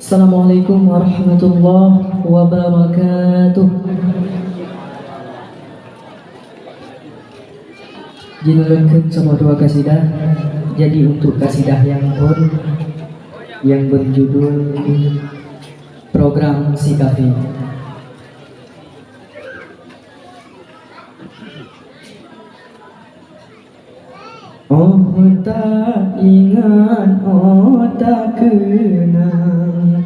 Assalamualaikum warahmatullahi wabarakatuh. Jinulunkeun sama dua kasidah. Jadi untuk kasidah yang pun yang berjudul Program Si Kafe. Oh tak ingat, oh tak kenang,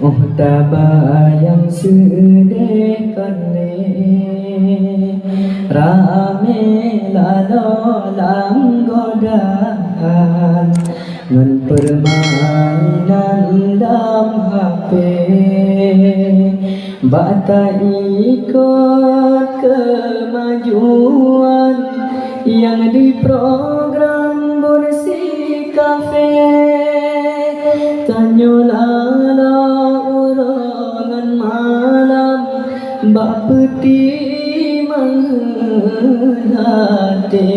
oh tak bayang sedih kali rame lalu langgodaan ngan permainan dalam HP bata ikut kemajuan yang diprogram bersih kafe tanyolala urangan malam bak peti menghati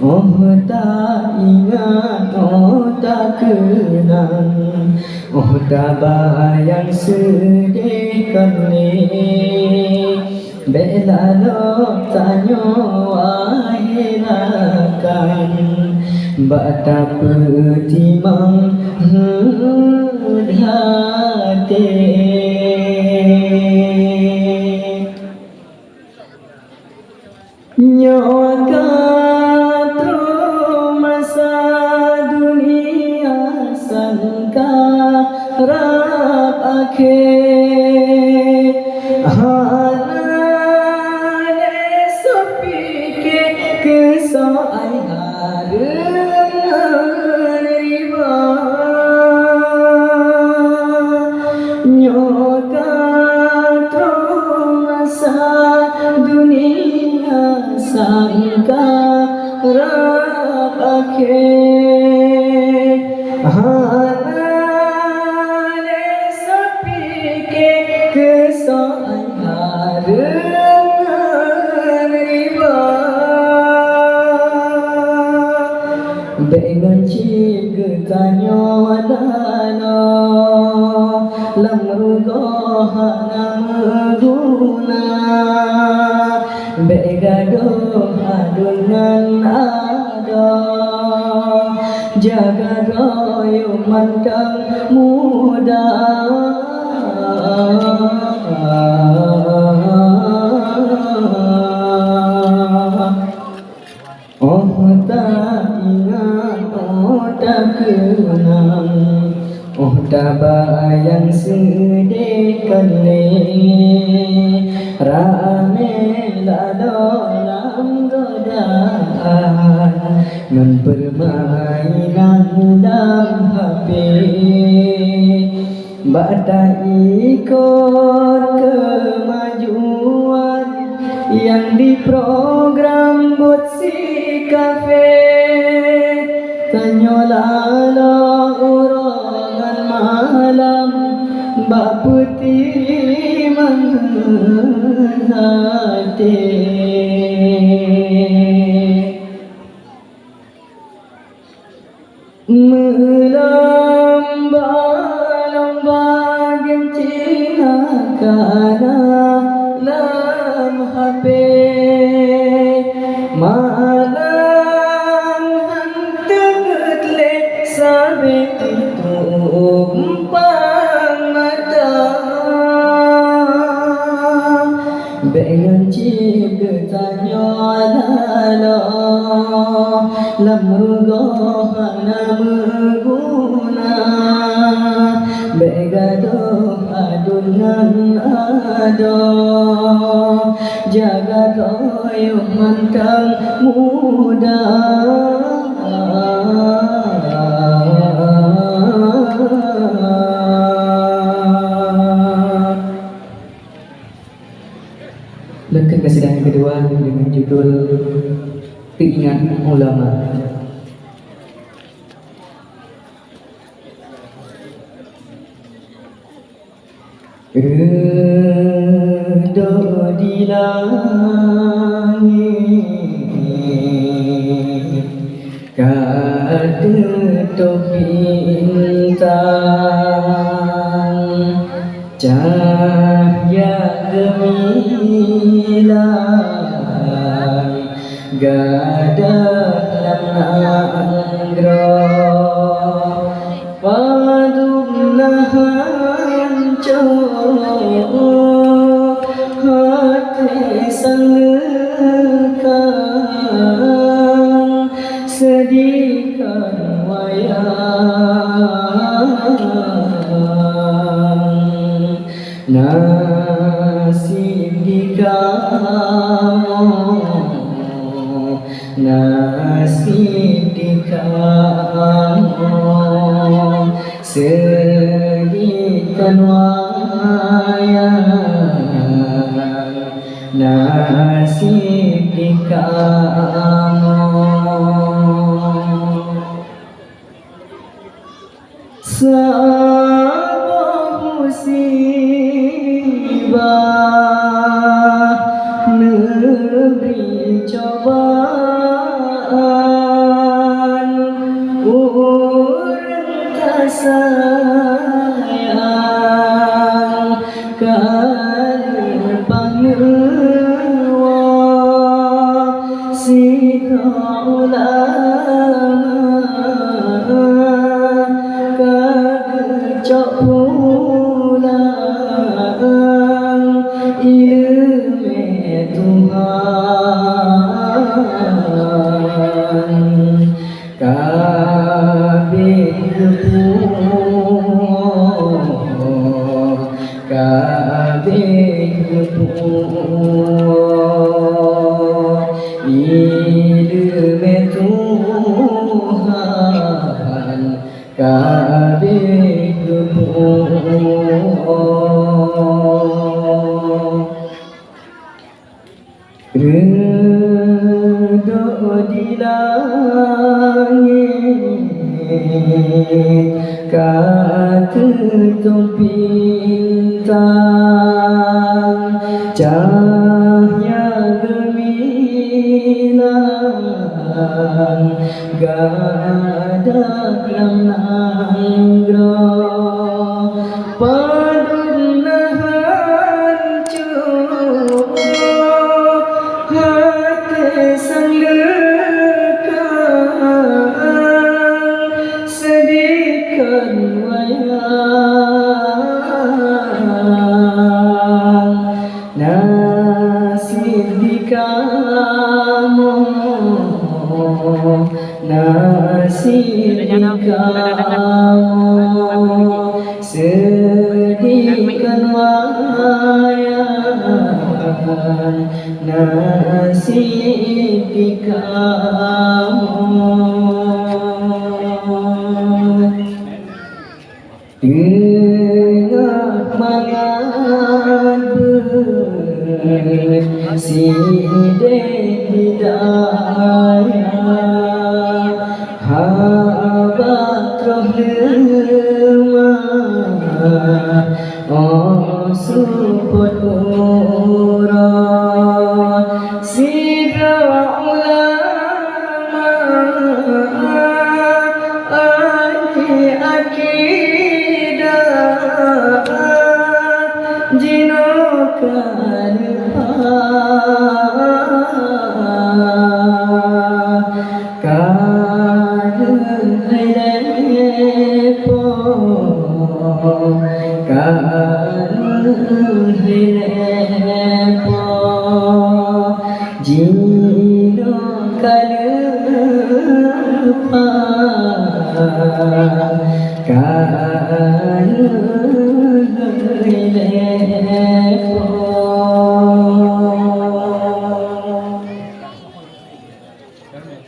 oh tak ingat oh tak kenang oh tak bayang sedih kali bela lo tanyo akhirakan bata peti menghati nyawa katro masa dunia sangka rap akhir hanane sepike kesoai hareun riba nyawa katro masa dunia sangka rap akhir hanane sepike kesoai hareun riba dengan cigetanyo wadana lamrugo hana guna begado adungan ada jaga royo mantang muda oh tak ingat oh tak kenang oh tak bayang sedih kali rame dalam godaan ngan permainan dalam HP bata ikut kemajuan yang diprogram buat si kafe tanyolala urangan malam bak putih menghati melamba-lamba gencina kana dalam HP malam hanteget lek sabe itu umpang mata dengan cigetanyo alala lamrugo hana meguna begado adungan ada jaga royo mantang muda Lanjutkan kasidah yang kedua dengan judul Keinginan Ulama. di langit ketutup bintang cahaya gemilang gadah langgroh padumlah hancur hati sangkan sedihkan wayang nasib di kamu nasib di kamu sedihkan wayang nasib di kamu sebuah musibah negeri cobaan urang tak sayang kalpang newa sida ulama kagecok pulang ilmu Tuhan kabeh kepuh kabeh kepuh ilmu Tuhan kabeh kepuh redha di langit ketutup bintang cahaya gemilang gadah langgroh padumlah hancur hati sangkan sedihkan wayang nasib di kamu nasib di kamu sedihkan wayang nasib di kamu tengah mangan bersidih di daya habat roh lemah oh support urang sida ulama ahli akidah jinokan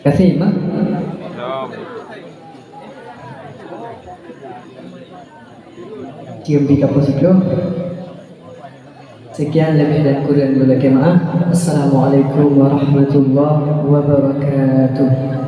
Kasih mak. Cium di kapus itu. Sekian lebih dan kurang bila maaf. Assalamualaikum warahmatullahi wabarakatuh.